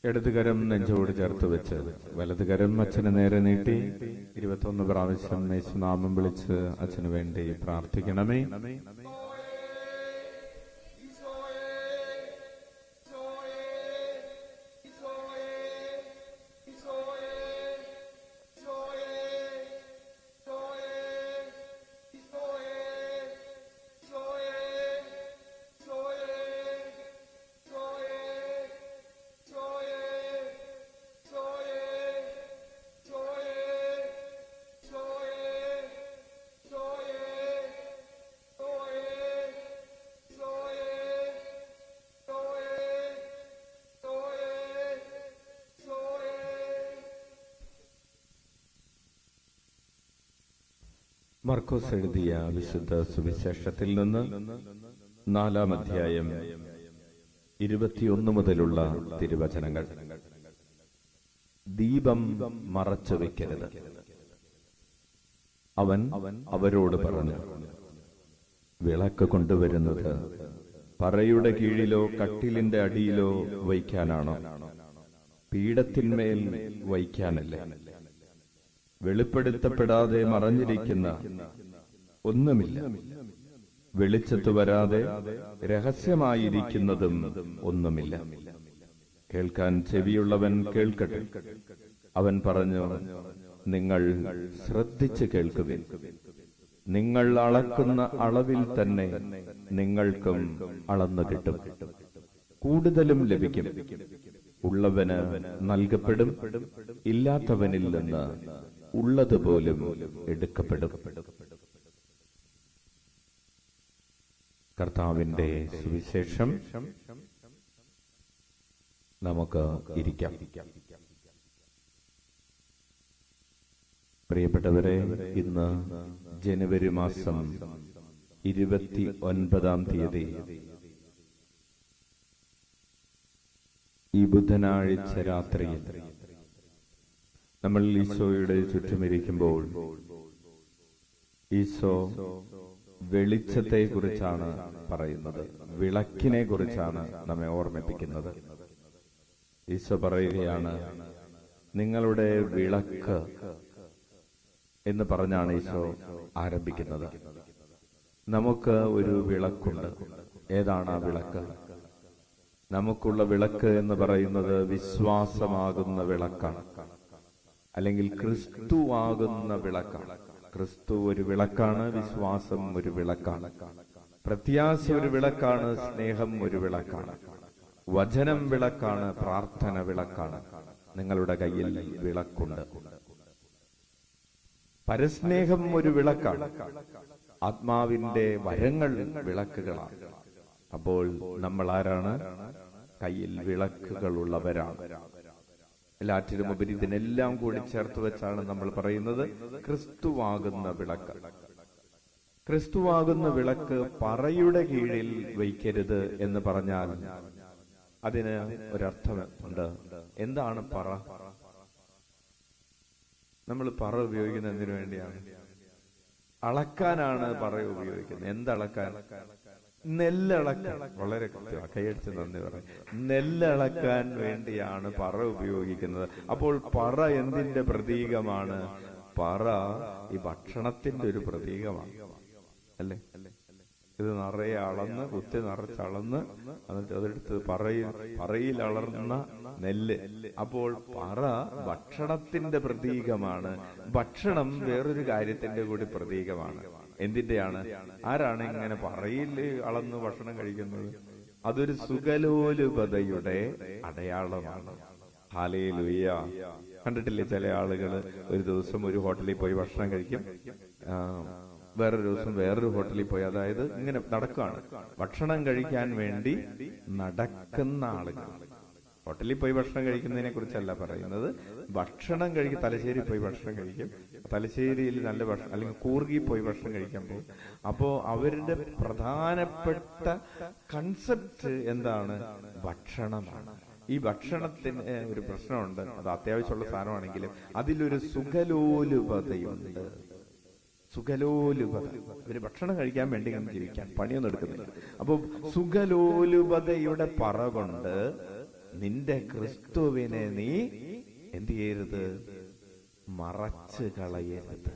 ഇടതുകരം നെഞ്ചോട് ചേർത്ത് വെച്ച് വലതുകരം അച്ഛന് നേരെ നീട്ടി 21 പ്രാവശ്യം യേശുനാമം വിളിച്ച് അച്ഛന് വേണ്ടി പ്രാർത്ഥിക്കണമേ. മർക്കോസ് എഴുതിയ വിശുദ്ധ സുവിശേഷത്തിൽ നിന്ന് 4-ാം അധ്യായം 21 മുതലുള്ള തിരുവചനങ്ങൾ. ദീപം മറച്ചു വയ്ക്കരുത്. അവൻ അവരോട് പറഞ്ഞു, വിളക്ക് കൊണ്ടുവരുന്നത് പറയുടെ കീഴിലോ കട്ടിലിന്റെ അടിയിലോ വയ്ക്കാനാണോ? പീഠത്തിന്മേൽ വയ്ക്കാനല്ലേ? വെളിപ്പെടുത്തപ്പെടാതെ മറഞ്ഞിരിക്കുന്ന ഒന്നുമില്ല. വെളിച്ചത്ത് വരാതെ രഹസ്യമായിരിക്കുന്നതും ഒന്നുമില്ല. കേൾക്കാൻ ചെവിയുള്ളവൻ കേൾക്കട്ടെ. അവൻ പറഞ്ഞു, നിങ്ങൾ ശ്രദ്ധിച്ച് കേൾക്കുവിൻ. നിങ്ങൾ അളക്കുന്ന അളവിൽ തന്നെ നിങ്ങൾക്കും അളന്നു കിട്ടും, കൂടുതലും ലഭിക്കും. ഉള്ളവന് നൽകപ്പെടും, ഇല്ലാത്തവനിൽ നിന്ന് ഉള്ളതുപോലും എടുക്കപ്പെടും. കർത്താവിന്റെ സുവിശേഷം. നമുക്ക് ഇരിക്കാം. പ്രിയപ്പെട്ടവരെ, ഇന്ന് ജനുവരി മാസം 29-ാം തീയതി, ഈ ബുധനാഴ്ച രാത്രിയിൽ നമ്മൾ ഈശോയുടെ ചുറ്റുമിരിക്കുമ്പോൾ ഈശോ വെളിച്ചത്തെ കുറിച്ചാണ് പറയുന്നത്, വിളക്കിനെ കുറിച്ചാണ് നമ്മെ ഓർമ്മിപ്പിക്കുന്നത്. ഈശോ പറയുകയാണ്, നിങ്ങളുടെ വിളക്ക് എന്ന് പറഞ്ഞാണ് ഈശോ ആരംഭിക്കുന്നത്. നമുക്ക് ഒരു വിളക്കുണ്ട്. ഏതാണ് ആ വിളക്ക്? നമുക്കുള്ള വിളക്ക് എന്ന് പറയുന്നത് വിശ്വാസമാകുന്ന വിളക്കാണ്, അല്ലെങ്കിൽ ക്രിസ്തു ആകുന്ന വിളക്കാണ്. ക്രിസ്തു ഒരു വിളക്കാണ്, വിശ്വാസം ഒരു വിളക്കാണ്, പ്രത്യാശ ഒരു വിളക്കാണ്, സ്നേഹം ഒരു വിളക്കാണ്, വചനം വിളക്കാണ്, പ്രാർത്ഥന വിളക്കാണ്. നിങ്ങളുടെ കയ്യിൽ വിളക്കുണ്ട്. പരസ്നേഹം ഒരു വിളക്കാണ്, ആത്മാവിന്റെ വരങ്ങൾ വിളക്കുകളാണ്. അപ്പോൾ നമ്മൾ ആരാണ്? കയ്യിൽ വിളക്കുകളുള്ളവരാണ്. എല്ലാറ്റിനുമുപരി ഇതിനെല്ലാം കൂടി ചേർത്ത് വെച്ചാണ് നമ്മൾ പറയുന്നത് ക്രിസ്തുവാകുന്ന വിളക്ക്. ക്രിസ്തുവാകുന്ന വിളക്ക് പറയുടെ കീഴിൽ വയ്ക്കരുത് എന്ന് പറഞ്ഞാൽ അതിന് ഒരർത്ഥമുണ്ട്. എന്താണ് പറ? നമ്മൾ പറ ഉപയോഗിക്കുന്നത് എന്തിനു വേണ്ടിയാണ്? അളക്കാനാണ് പറ ഉപയോഗിക്കുന്നത്. എന്തളക്കാൻ? നെല്ലളക്കാൻ. വളരെ കൃത്യമാണ്, കൈയടിച്ച് നന്ദി പറയും. നെല്ലളക്കാൻ വേണ്ടിയാണ് പറ ഉപയോഗിക്കുന്നത്. അപ്പോൾ പറ എന്തിന്റെ പ്രതീകമാണ്? പറ ഈ ഭക്ഷണത്തിന്റെ ഒരു പ്രതീകമാണ്, അല്ലേ? ഇത് നിറയെ അളന്ന്, കുത്തി നിറച്ചളന്ന്, എന്നിട്ട് അതെടുത്ത് പറയിൽ അളർന്ന നെല്ല്. അപ്പോൾ പറ ഭക്ഷണത്തിന്റെ പ്രതീകമാണ്. ഭക്ഷണം വേറൊരു കാര്യത്തിന്റെ കൂടി പ്രതീകമാണ്. എന്തിന്റെയാണ്? ആരാണ് ഇങ്ങനെ പറയിൽ അളന്ന് ഭക്ഷണം കഴിക്കുന്നത്? അതൊരു സുഖലോലുപതയുടെ അടയാളമാണ്. ഹല്ലേലൂയ. കണ്ടിട്ടില്ലേ, ചില ആളുകൾ ഒരു ദിവസം ഒരു ഹോട്ടലിൽ പോയി ഭക്ഷണം കഴിക്കും, വേറൊരു ദിവസം വേറൊരു ഹോട്ടലിൽ പോയി, അതായത് ഇങ്ങനെ നടക്കുകയാണ്. ഭക്ഷണം കഴിക്കാൻ വേണ്ടി നടക്കുന്ന ആളുകൾ. ഹോട്ടലിൽ പോയി ഭക്ഷണം കഴിക്കുന്നതിനെ കുറിച്ചല്ല പറയുന്നത്. ഭക്ഷണം കഴിക്കും, തലശ്ശേരി പോയി ഭക്ഷണം കഴിക്കും, തലശ്ശേരിയിൽ നല്ല ഭക്ഷണം, അല്ലെങ്കിൽ കൂർഗി പോയി ഭക്ഷണം കഴിക്കാൻ പോകും. അപ്പോ അവരുടെ പ്രധാനപ്പെട്ട കൺസെപ്റ്റ് എന്താണ്? ഭക്ഷണമാണ്. ഈ ഭക്ഷണത്തിന് ഒരു പ്രശ്നമുണ്ട്. അത് അത്യാവശ്യമുള്ള സാധനമാണെങ്കിലും അതിലൊരു സുഖലോലുപതയുണ്ട്. സുഖലോലുപത. ഇവര് ഭക്ഷണം കഴിക്കാൻ വേണ്ടി ജീവിക്കാൻ പണിയൊന്നും എടുക്കുന്നില്ല. അപ്പൊ സുഖലോലുപതയുടെ പറ കൊണ്ട് നിന്റെ ക്രിസ്തുവിനെ നീ എന്ത് ചെയ്യരുത്? മറച്ചു കളയരുത്.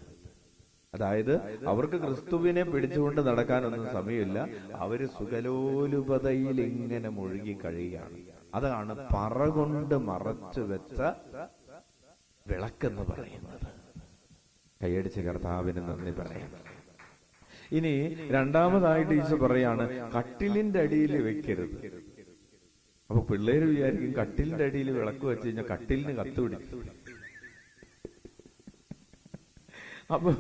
അതായത് അവർക്ക് ക്രിസ്തുവിനെ പിടിച്ചുകൊണ്ട് നടക്കാനൊന്നും സമയമില്ല. അവര് സുഖലോലുപതയിൽ ഇങ്ങനെ മുഴുകി കഴിയുകയാണ്. അതാണ് പറ കൊണ്ട് മറച്ചു വെച്ച വിളക്കെന്ന് പറയുന്നത്. കൈയടിച്ച് കർത്താവിന് നന്ദി പറയാം. ഇനി രണ്ടാമതായിട്ട് ഈശോ പറയാണ്, കട്ടിലിന്റെ അടിയിൽ വെക്കരുത്. അപ്പൊ പിള്ളേര് വിചാരിക്കും കട്ടിലിന്റെ അടിയിൽ വിളക്ക് വെച്ച് കഴിഞ്ഞാൽ കട്ടിലിന് കത്തുപിടിക്കും. അപ്പൊ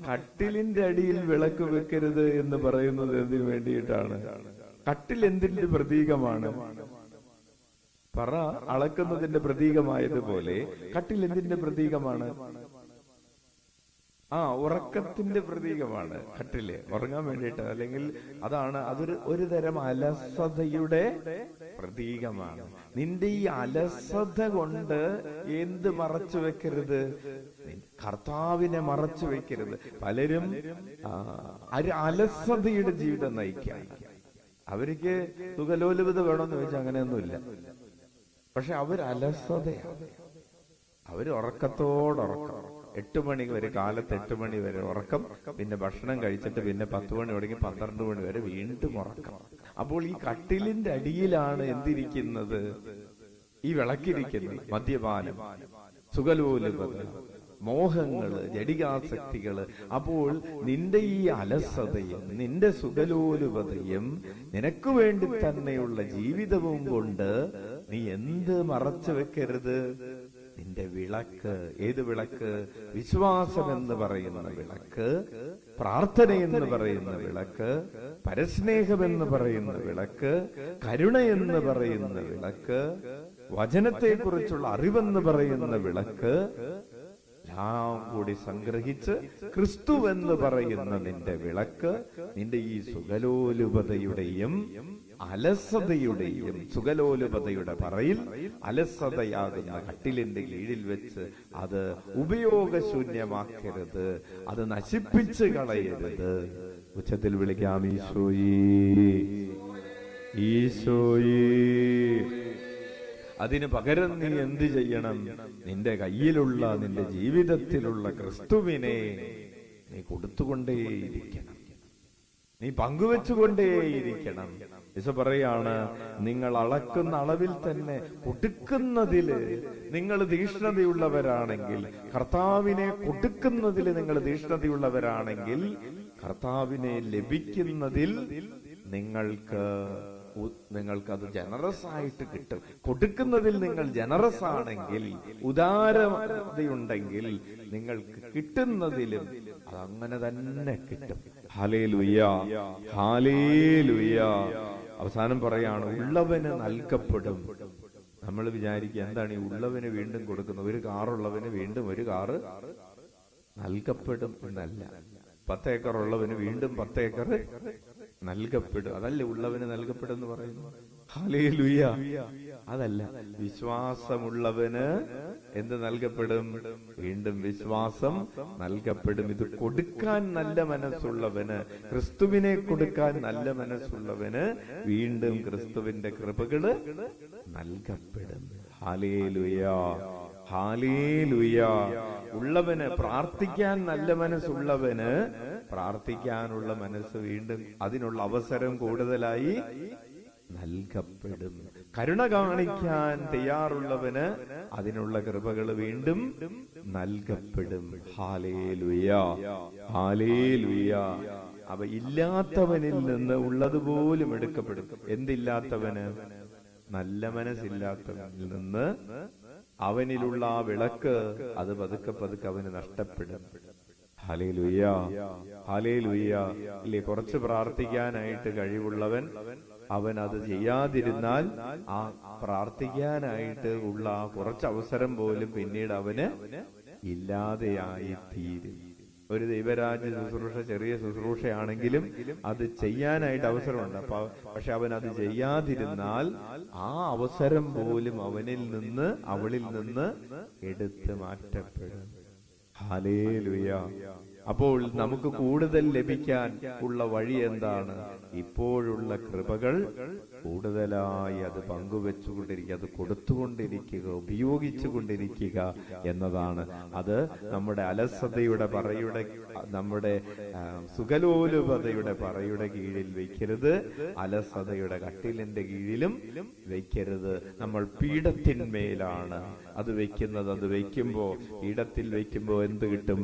കട്ടിലിന്റെ അടിയിൽ വിളക്ക് വെക്കരുത് എന്ന് പറയുന്നത് എന്തിനു വേണ്ടിയിട്ടാണ്? കട്ടിൽ എന്തിന്റെ പ്രതീകമാണ്? പറ അളക്കുന്നതിന്റെ പ്രതീകമായതുപോലെ കട്ടിൽ എന്തിന്റെ പ്രതീകമാണ്? ഉറക്കത്തിന്റെ പ്രതീകമാണ് കട്ടില്. ഉറങ്ങാൻ വേണ്ടിയിട്ട്, അല്ലെങ്കിൽ അതൊരു ഒരു തരം അലസതയുടെ പ്രതീകമാണ്. നിന്റെ ഈ അലസത കൊണ്ട് എന്ത് മറച്ചു വെക്കരുത്? കർത്താവിനെ മറച്ചു വെക്കരുത്. പലരും അലസതയുടെ ജീവിതം നയിക്കാൻ, അവർക്ക് സുഖലോലുപത വേണമെന്ന് വെച്ചാൽ അങ്ങനെയൊന്നുമില്ല. പക്ഷെ അലസതയാണ്. അവര് ഉറക്കത്തോടുറക്കം, 8 മണി വരെ, കാലത്ത് 8 മണി വരെ ഉറക്കം, പിന്നെ ഭക്ഷണം കഴിച്ചിട്ട് പിന്നെ 10 മണി തുടങ്ങി 12 മണി വരെ വീണ്ടും ഉറക്കം. അപ്പോൾ ഈ കട്ടിലിന്റെ അടിയിലാണ് എന്തിരിക്കുന്നത്? ഈ വിളക്കിരിക്കുന്നത്. മദ്യപാനം, സുഖലോലുപത, മോഹങ്ങള്, ജഡികാസക്തികള്. അപ്പോൾ നിന്റെ ഈ അലസതയും നിന്റെ സുഖലോലുപതയും നിനക്ക് വേണ്ടി തന്നെയുള്ള ജീവിതവും കൊണ്ട് നീ എന്ത് മറച്ചു വെക്കരുത്? നിന്റെ വിളക്ക്. ഏത് വിളക്ക്? വിശ്വാസം എന്ന് പറയുന്ന വിളക്ക്, പ്രാർത്ഥന എന്ന് പറയുന്ന വിളക്ക്, പരസ്നേഹം എന്ന് പറയുന്ന വിളക്ക്, കരുണ എന്ന് പറയുന്ന വിളക്ക്, വചനത്തെക്കുറിച്ചുള്ള അറിവെന്ന് പറയുന്ന വിളക്ക് എല്ലാം കൂടി സംഗ്രഹിച്ച് ക്രിസ്തു എന്ന് പറയുന്ന നിന്റെ വിളക്ക്, നിന്റെ ഈ സുഖലോലുപതയുടെയും അലസതയുടെയും, സുഖലോലുപതയുടെ പറയിൽ അലസതയാകുന്ന കട്ടിലിന്റെ കീഴിൽ വെച്ച് അത് ഉപയോഗശൂന്യമാക്കരുത്, അത് നശിപ്പിച്ച് കളയരുത്. ഉച്ചത്തിൽ വിളിക്കാം, ഈശോയേ, ഈശോയേ. അതിന് പകരം നീ എന്ത് ചെയ്യണം? നിന്റെ കയ്യിലുള്ള, നിന്റെ ജീവിതത്തിലുള്ള ക്രിസ്തുവിനെ നീ കൊടുത്തുകൊണ്ടേയിരിക്കണം, നീ പങ്കുവെച്ചുകൊണ്ടേയിരിക്കണം. ഈശോ പറയാണ്, നിങ്ങൾ അളക്കുന്ന അളവിൽ തന്നെ കൊടുക്കുന്നതില് നിങ്ങൾ തീഷ്ണതയുള്ളവരാണെങ്കിൽ, കർത്താവിനെ കൊടുക്കുന്നതിൽ നിങ്ങൾ തീഷ്ണതയുള്ളവരാണെങ്കിൽ, കർത്താവിനെ ലഭിക്കുന്നതിൽ നിങ്ങൾക്കത് ജനറസ് ആയിട്ട് കിട്ടും. കൊടുക്കുന്നതിൽ നിങ്ങൾ ജനറസ് ആണെങ്കിൽ, ഉദാരതയുണ്ടെങ്കിൽ, നിങ്ങൾക്ക് കിട്ടുന്നതിലും അതങ്ങനെ തന്നെ കിട്ടും. Hallelujah, hallelujah. അവസാനം പറയാണ്, ഉള്ളവന് നൽകപ്പെടും. നമ്മൾ വിചാരിക്കുക എന്താണ് ഈ ഉള്ളവന് വീണ്ടും കൊടുക്കുന്നത്? ഒരു കാറുള്ളവന് വീണ്ടും ഒരു കാറ് നൽകപ്പെടും എന്നല്ല. 10 ഏക്കർ ഉള്ളവന് വീണ്ടും 10 ഏക്കർ നൽകപ്പെടും. അതല്ലേ ഉള്ളവന് നൽകപ്പെടും എന്ന് പറയുന്നു. ഹല്ലേലൂയ. അതല്ല, വിശ്വാസമുള്ളവന് എന്ത് നൽകപ്പെടും? വീണ്ടും വിശ്വാസം നൽകപ്പെടും. ഇത് കൊടുക്കാൻ നല്ല മനസ്സുള്ളവന്, ക്രിസ്തുവിനെ കൊടുക്കാൻ നല്ല മനസ്സുള്ളവന് വീണ്ടും ക്രിസ്തുവിന്റെ കൃപകള് നൽകപ്പെടും. Hallelujah, hallelujah. ഉള്ളവന്, പ്രാർത്ഥിക്കാൻ നല്ല മനസ്സുള്ളവന് പ്രാർത്ഥിക്കാനുള്ള മനസ്സ് വീണ്ടും, അതിനുള്ള അവസരം കൂടുതലായി നൽകപ്പെടും. കരുണ കാണിക്കാൻ തയ്യാറുള്ളവന് അതിനുള്ള കൃപകൾ വീണ്ടും നൽകപ്പെടും. Hallelujah, hallelujah. അവ ഇല്ലാത്തവനിൽ നിന്ന് ഉള്ളതുപോലും എടുക്കപ്പെടും. എന്തില്ലാത്തവന്? നല്ല മനസ്സില്ലാത്തവനിൽ നിന്ന് അവനിലുള്ള ആ വിളക്ക് അത് പതുക്കെ പതുക്കെ അവന് നഷ്ടപ്പെടും. Hallelujah, hallelujah. ഇല്ലേ, കുറച്ച് പ്രാർത്ഥിക്കാനായിട്ട് കഴിവുള്ളവൻ അവൻ അത് ചെയ്യാതിരുന്നാൽ ആ പ്രാർത്ഥിക്കാനായിട്ട് ഉള്ള ആ കുറച്ച് അവസരം പോലും പിന്നീട് അവന് ഇല്ലാതെയായി തീരും. ഒരു ദൈവരാജ്യ ശുശ്രൂഷ ചെറിയ ശുശ്രൂഷയാണെങ്കിലും അത് ചെയ്യാനായിട്ട് അവസരമുണ്ട്. പക്ഷെ അവൻ അത് ചെയ്യാതിരുന്നാൽ ആ അവസരം പോലും അവനിൽ നിന്ന്, അവളിൽ നിന്ന് എടുത്തു മാറ്റപ്പെടും. ഹല്ലേലൂയ, അപ്പോൾ നമുക്ക് കൂടുതൽ ലഭിക്കാൻ ഉള്ള വഴി എന്താണ്? ഇപ്പോഴുള്ള കൃപകൾ കൂടുതലായി അത് പങ്കുവെച്ചുകൊണ്ടിരിക്കുക, അത് കൊടുത്തുകൊണ്ടിരിക്കുക, ഉപയോഗിച്ചുകൊണ്ടിരിക്കുക എന്നതാണ്. അത് നമ്മുടെ അലസതയുടെ പറയുടെ, നമ്മുടെ സുഖലോലുപതയുടെ പറയുടെ കീഴിൽ വയ്ക്കരുത്, അലസതയുടെ കട്ടിലിന്റെ കീഴിലും വയ്ക്കരുത്. നമ്മൾ പീഠത്തിന്മേലാണ് അത് വെക്കുന്നത്. അത് വെക്കുമ്പോ, പീഠത്തിൽ വെക്കുമ്പോ എന്ത് കിട്ടും?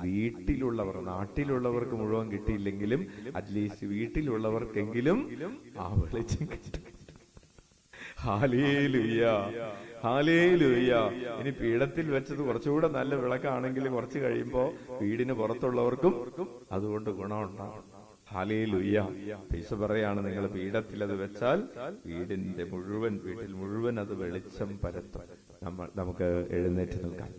വീട്ടിലുള്ളവർ, നാട്ടിലുള്ളവർക്ക് മുഴുവൻ കിട്ടിയില്ലെങ്കിലും അറ്റ്ലീസ്റ്റ് വീട്ടിലുള്ളവർക്കെങ്കിലും ആ വെളിച്ചം കിട്ടും. Hallelujah, hallelujah. ഇനി പീഠത്തിൽ വെച്ചത് കുറച്ചുകൂടെ നല്ല വിളക്കാണെങ്കിൽ കുറച്ച് കഴിയുമ്പോ വീടിന് പുറത്തുള്ളവർക്കും അതുകൊണ്ട് ഗുണമുണ്ടാകും. ഹല്ലേലൂയ. യേശു പറയാണ്, നിങ്ങൾ പീഠത്തിൽ അത് വെച്ചാൽ വീട്ടിൽ മുഴുവൻ അത് വെളിച്ചം പരത്തും. നമുക്ക് എഴുന്നേറ്റ് നിൽക്കാം.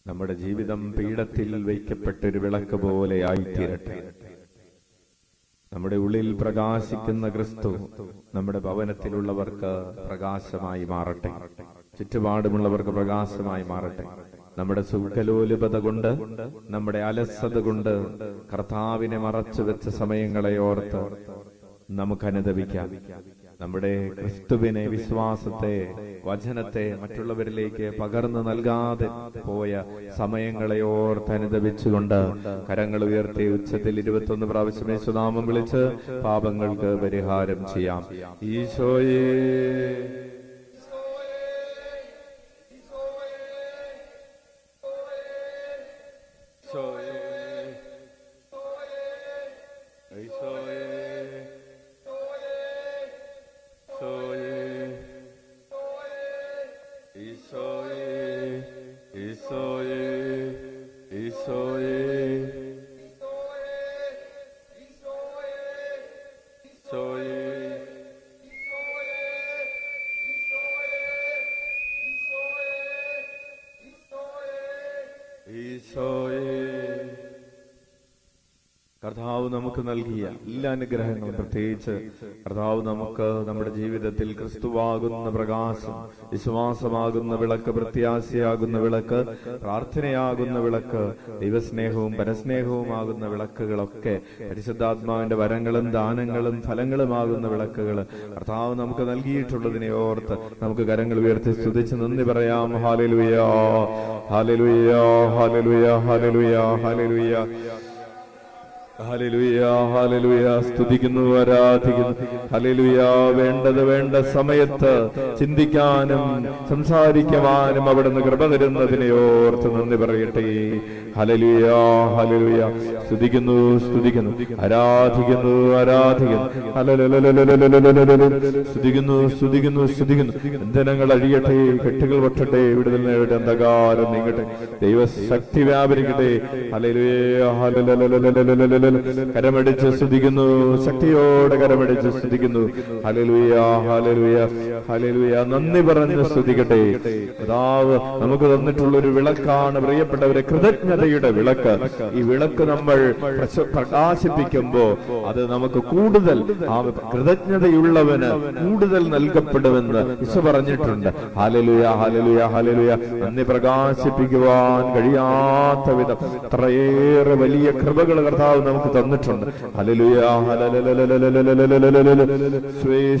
നമ്മുടെ ജീവിതം പീഠത്തിൽ വയ്ക്കപ്പെട്ടൊരു വിളക്ക് പോലെ ആയിത്തീരട്ടെ. നമ്മുടെ ഉള്ളിൽ പ്രകാശിക്കുന്ന ക്രിസ്തു നമ്മുടെ ഭവനത്തിലുള്ളവർക്ക് പ്രകാശമായി മാറട്ടെ, ചുറ്റുപാടുമുള്ളവർക്ക് പ്രകാശമായി മാറട്ടെ. നമ്മുടെ സുഖലോലുപത കൊണ്ട്, നമ്മുടെ അലസത കൊണ്ട് കർത്താവിനെ മറച്ചു വെച്ച സമയങ്ങളെ ഓർത്ത് നമുക്ക് അനുദപിക്കാം. നമ്മുടെ ക്രിസ്തുവിനെ, വിശ്വാസത്തെ, വചനത്തെ മറ്റുള്ളവരിലേക്ക് പകർന്നു നൽകാതെ പോയ സമയങ്ങളെ ഓർത്ത് അനുദപിച്ചുകൊണ്ട് കരങ്ങൾ ഉയർത്തി ഉച്ചത്തിൽ 21 പ്രാവശ്യം യേശുനാമം വിളിച്ച് പാപങ്ങൾക്ക് പരിഹാരം ചെയ്യാം. ഈശോയേ, കർത്താവ് നമുക്ക് നൽകിയ എല്ലാ അനുഗ്രഹങ്ങളും, പ്രത്യേകിച്ച് കർത്താവ് നമുക്ക് നമ്മുടെ ജീവിതത്തിൽ ക്രിസ്തുവാകുന്ന പ്രകാശം, വിശ്വാസമാകുന്ന വിളക്ക്, പ്രത്യാശയാകുന്ന വിളക്ക്, പ്രാർത്ഥനയാകുന്ന വിളക്ക്, ദൈവസ്നേഹവും പരസ്നേഹവുമാകുന്ന വിളക്കുകളൊക്കെ, പരിശുദ്ധാത്മാവിന്റെ വരങ്ങളും ദാനങ്ങളും ഫലങ്ങളുമാകുന്ന വിളക്കുകൾ കർത്താവ് നമുക്ക് നൽകിയിട്ടുള്ളതിനെ ഓർത്ത് നമുക്ക് കരങ്ങൾ ഉയർത്തി സ്തുതിച്ച് നന്ദി പറയാം. Hallelujah, hallelujah, hallelujah, hallelujah, hallelujah, hallelujah, ഹല്ലേലൂയ. സ്തുതിക്കുന്നു, ആരാധിക്കുന്നു. ഹല്ലേലൂയ. വേണ്ടത് വേണ്ട സമയത്ത് ചിന്തിക്കാനും സംസാരിക്കുവാനും അവിടുന്ന് കൃപ തരുന്നതിനെ ഓർത്ത് നന്ദി പറയട്ടെ. ഹല്ലേലൂയ, ഹല്ലേലൂയ. സ്തുതിക്കുന്നു, സ്തുതിക്കുന്നു, ആരാധിക്കുന്നു, ആരാധിക്കുന്നു. സ്തുതിക്കുന്നു, സ്തുതിക്കുന്നു, സ്തുതിക്കുന്നു. ബന്ധനങ്ങൾ അഴിയട്ടെ, കെട്ടുകൾ പൊട്ടട്ടെ, വിടുതൽ നേടട്ടെ, അന്ധകാരം നീങ്ങട്ടെ, ദൈവശക്തി വ്യാപരിക്കട്ടെ. Hallelujah, hallelujah. കരമടിച്ച് സ്തുതിക്കുന്നു, ശക്തിയോടെ കരമടിച്ച് സ്തുതിക്കുന്നു. Hallelujah, hallelujah, hallelujah. നന്ദി പറഞ്ഞ് സ്തുതിക്കട്ടെ. കർത്താവ് നമുക്ക് തന്നിട്ടുള്ള ഒരു വിളക്കാണ് പ്രിയപ്പെട്ടവരെ, കൃതജ്ഞതയുടെ വിളക്ക്. ഈ വിളക്ക് നമ്മൾ പ്രകാശിപ്പിക്കുമ്പോ അത് നമുക്ക് കൂടുതൽ, ആ കൃതജ്ഞതയുള്ളവന് കൂടുതൽ നൽകപ്പെടുമെന്ന് യേശു പറഞ്ഞിട്ടുണ്ട്. Hallelujah, hallelujah, hallelujah. നന്ദി പ്രകാശിപ്പിക്കുവാൻ കഴിയാത്ത വിധം അത്രയേറെ വലിയ കൃപകൾ കർത്താവ് നമുക്ക് തന്നിട്ടുണ്ട്. ഹല്ലേലൂയ,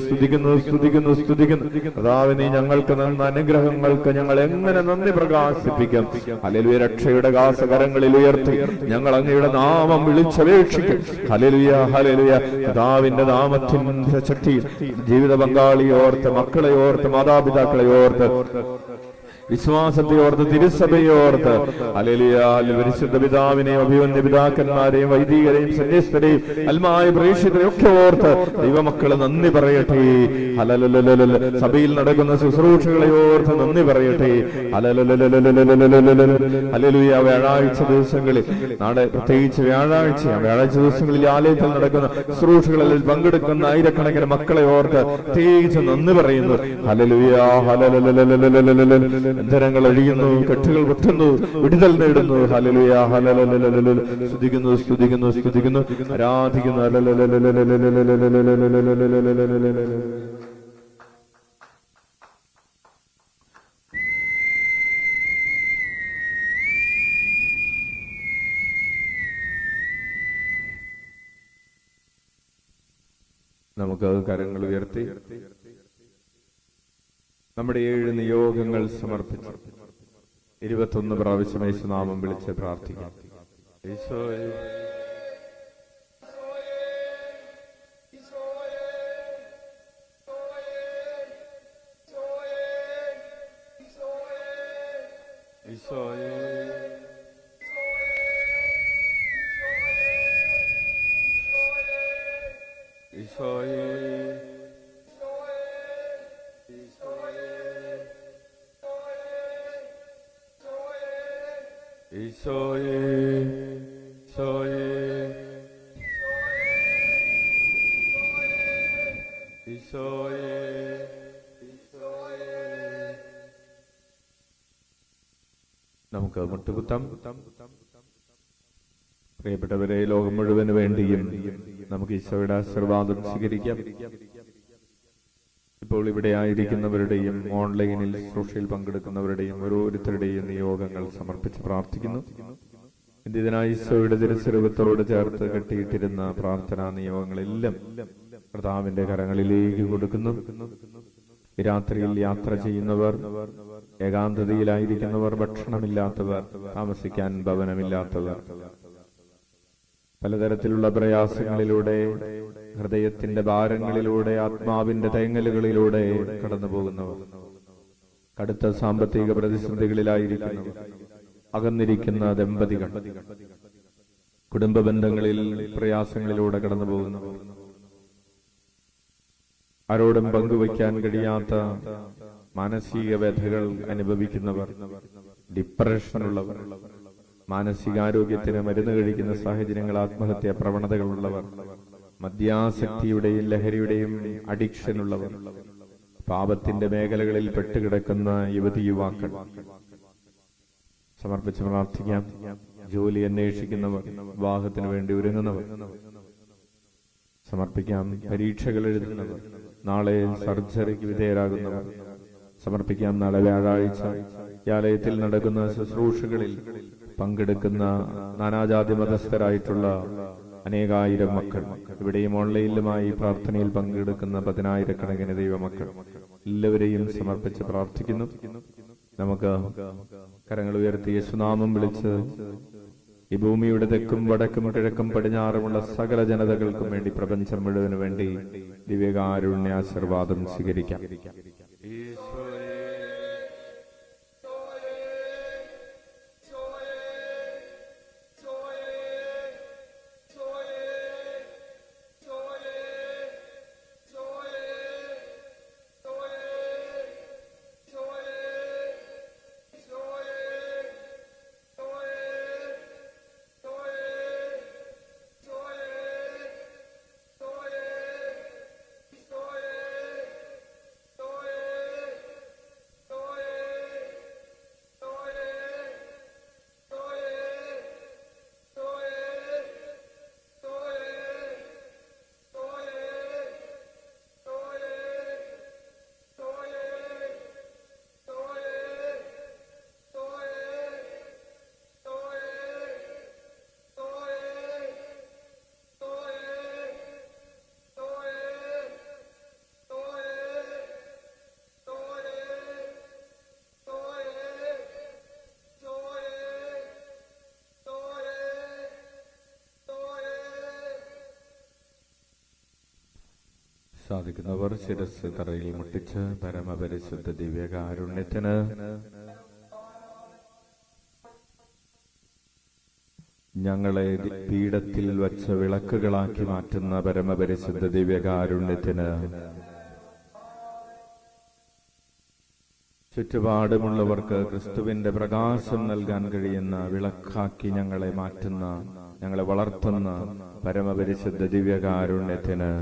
സ്തുതിക്കുന്നു, സ്തുതിക്കുന്നു, സ്തുതിക്കുന്നു. കർത്താവേ, നീ ഞങ്ങൾക്ക് തന്ന അനുഗ്രഹങ്ങൾക്ക് ഞങ്ങൾ എങ്ങനെ നന്ദി പ്രകാശിപ്പിക്കും. ഹല്ലേലൂയ. രക്ഷയുടെ കാസകരങ്ങളിൽ ഉയർത്തി ഞങ്ങൾ അങ്ങയുടെ നാമം വിളിച്ചപേക്ഷിക്കും. Hallelujah, hallelujah. കർത്താവിന്റെ നാമത്തിന്റെ ശക്തിയിൽ ജീവിത പങ്കാളിയെ ഓർത്ത്, മക്കളെ ഓർത്ത്, മാതാപിതാക്കളെ ഓർത്ത്, വിശ്വാസത്തെ ഓർത്ത്, തിരുസഭയെ ഓർത്ത്, ഹല്ലേലൂയ, പരിശുദ്ധ പിതാവിനെയും അഭിവന്യ പിതാക്കന്മാരെയും വൈദികരെയും സന്യസ്തരെയും അൽമായ പ്രേക്ഷിതരെയും ഒക്കെ ഓർത്ത് ദൈവമക്കള് നന്ദി പറയട്ടെ. സഭയിൽ നടക്കുന്ന ശുശ്രൂഷകളെ ഓർത്ത് നന്ദി പറയട്ടെ. ഹല്ലേലൂയ. വ്യാഴാഴ്ച ദിവസങ്ങളിൽ, നാളെ പ്രത്യേകിച്ച് വ്യാഴാഴ്ച ദിവസങ്ങളിൽ ആലയത്തിൽ നടക്കുന്ന ശുശ്രൂഷകളിൽ പങ്കെടുക്കുന്ന ആയിരക്കണക്കിന് മക്കളെ ഓർത്ത് പ്രത്യേകിച്ച് നന്ദി പറയുന്നു. ഹല്ലേലൂയ, ഹല്ലേലൂയ. ബന്ധനങ്ങൾ അഴിയുന്നു, കെട്ടുകൾ പൊട്ടുന്നു, വിടുതൽ നേടുന്നു. ഹല്ലേലൂയ, ഹല്ലേലൂയ. സ്തുതിക്കുന്നു, സ്തുതിക്കുന്നു, സ്തുതിക്കുന്നു, ആരാധിക്കുന്നു. നമുക്ക് കരങ്ങൾ ഉയർത്തി നമ്മുടെ 7 നിയോഗങ്ങൾ സമർപ്പിച്ച് 21 പ്രാവശ്യം യേശുനാമം വിളിച്ച് പ്രാർത്ഥിക്കാം. ഈശോയേ, ഈശോയേ, ഈശോയേ, ഈശോയേ, ഈശോയേ, നമുക്ക് മുട്ടുകുത്താം. പ്രിയപ്പെട്ടവരെ, ലോകം മുഴുവന് വേണ്ടിയും നമുക്ക് ഈശോയുടെ ആശീർവാദം സ്വീകരിക്കാം. ഇപ്പോൾ ഇവിടെ ആയിരിക്കുന്നവരുടെയും ഓൺലൈനിൽ ശുശ്രൂഷയിൽ പങ്കെടുക്കുന്നവരുടെയും ഓരോരുത്തരുടെയും നിയോഗങ്ങൾ സമർപ്പിച്ച് പ്രാർത്ഥിക്കുന്നു. ഇതിനായി ഈശോയുടെ തിരുസ്വരൂപത്തോട് ചേർത്ത് കെട്ടിയിട്ടിരുന്ന പ്രാർത്ഥനാ നിയോഗങ്ങളെല്ലാം കർത്താവിന്റെ കരങ്ങളിലേക്ക് കൊടുക്കുന്നു. രാത്രിയിൽ യാത്ര ചെയ്യുന്നവർ, ഏകാന്തതയിലായിരിക്കുന്നവർ, ഭക്ഷണമില്ലാത്തവർ, താമസിക്കാൻ ഭവനമില്ലാത്തവർ, പലതരത്തിലുള്ള പ്രയാസങ്ങളിലൂടെ, ഹൃദയത്തിന്റെ ഭാരങ്ങളിലൂടെ, ആത്മാവിന്റെ തേങ്ങലുകളിലൂടെ കടന്നു പോകുന്നവർ, കടുത്ത സാമ്പത്തിക പ്രതിസന്ധികളിലായിരിക്കുന്നവർ, അകന്നിരിക്കുന്ന ദമ്പതികൾ, കുടുംബ ബന്ധങ്ങളിൽ പ്രയാസങ്ങളിലൂടെ കടന്നു പോകുന്നവർ, ആരോടും പങ്കുവയ്ക്കാൻ കഴിയാത്ത മാനസിക വ്യഥകൾ അനുഭവിക്കുന്നവർ, ഡിപ്രഷനുള്ളവർ, മാനസികാരോഗ്യത്തിന് മരുന്ന് കഴിക്കുന്ന സാഹചര്യങ്ങൾ, ആത്മഹത്യാ പ്രവണതകളുള്ളവർ, മദ്യാസക്തിയുടെയും ലഹരിയുടെയും അഡിക്ഷനുള്ളവർ, പാപത്തിന്റെ മേഖലകളിൽ പെട്ടുകിടക്കുന്ന യുവതി യുവാക്കൾ സമർപ്പിച്ച് പ്രാർത്ഥിക്കാം. ജോലി അന്വേഷിക്കുന്നവർ, വിവാഹത്തിന് വേണ്ടി ഒരുങ്ങുന്നവർ സമർപ്പിക്കാം. പരീക്ഷകൾ എഴുതുന്നവർ, നാളെ സർജറിക്ക് വിധേയരാകുന്നവർ സമർപ്പിക്കാം. നാളെ വ്യാഴാഴ്ച ആലയത്തിൽ നടക്കുന്ന ശുശ്രൂഷകളിൽ പങ്കെടുക്കുന്ന നാനാജാതി മതസ്ഥരായിട്ടുള്ള അനേകായിരം മക്കൾ, ഇവിടെയും ഓൺലൈനിലുമായി പ്രാർത്ഥനയിൽ പങ്കെടുക്കുന്ന 10,000-കണക്കിന് ദൈവമക്കൾ എല്ലാവരെയും സമർപ്പിച്ച് പ്രാർത്ഥിക്കുന്നു. നമുക്ക് കരങ്ങൾ ഉയർത്തി യേശുനാമം വിളിച്ച് ഈ ഭൂമിയുടെ തെക്കും വടക്കും കിഴക്കും പടിഞ്ഞാറുമുള്ള സകല ജനതകൾക്കും വേണ്ടി, പ്രപഞ്ചം മുഴുവനു വേണ്ടി ദിവ്യകാരുണ്യാശീർവാദം സ്വീകരിക്കാം. സാധിക്കുന്നവർ ശിരസ് തറയിൽ മുട്ടിച്ച് പരമപരിശുദ്ധ ദിവ്യകാരുണ്യത്തിന് ഞങ്ങളെ പീഠത്തിൽ വച്ച വിളക്കുകളാക്കി മാറ്റുന്ന പരമപരിശുദ്ധ ദിവ്യകാരുണ്യത്തിന് ചുറ്റുപാടുമുള്ളവർക്ക് ക്രിസ്തുവിന്റെ പ്രകാശം നൽകാൻ കഴിയുന്ന വിളക്കാക്കി ഞങ്ങളെ മാറ്റുന്ന, ഞങ്ങളെ വളർത്തുന്ന പരമപരിശുദ്ധ ദിവ്യകാരുണ്യത്തിന്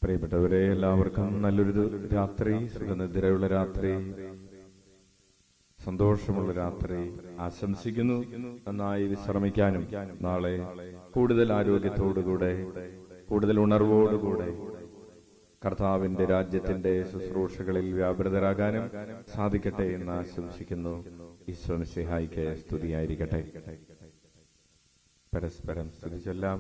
പ്രിയപ്പെട്ടവരെ, എല്ലാവർക്കും നല്ലൊരു രാത്രി, സുഖനിദ്രയുള്ള രാത്രി, സന്തോഷമുള്ള രാത്രി ആശംസിക്കുന്നു. നന്നായി വിശ്രമിക്കാനും നാളെ കൂടുതൽ ആരോഗ്യത്തോടുകൂടെ, കൂടുതൽ ഉണർവോടുകൂടെ കർത്താവിന്റെ രാജ്യത്തിന്റെ ശുശ്രൂഷകളിൽ വ്യാപൃതരാകാനും സാധിക്കട്ടെ എന്ന് ആശംസിക്കുന്നു. ഈശോ മിശിഹായിക്ക് സ്തുതിയായിരിക്കട്ടെ. പരസ്പരം സ്തുതി ചൊല്ലാം.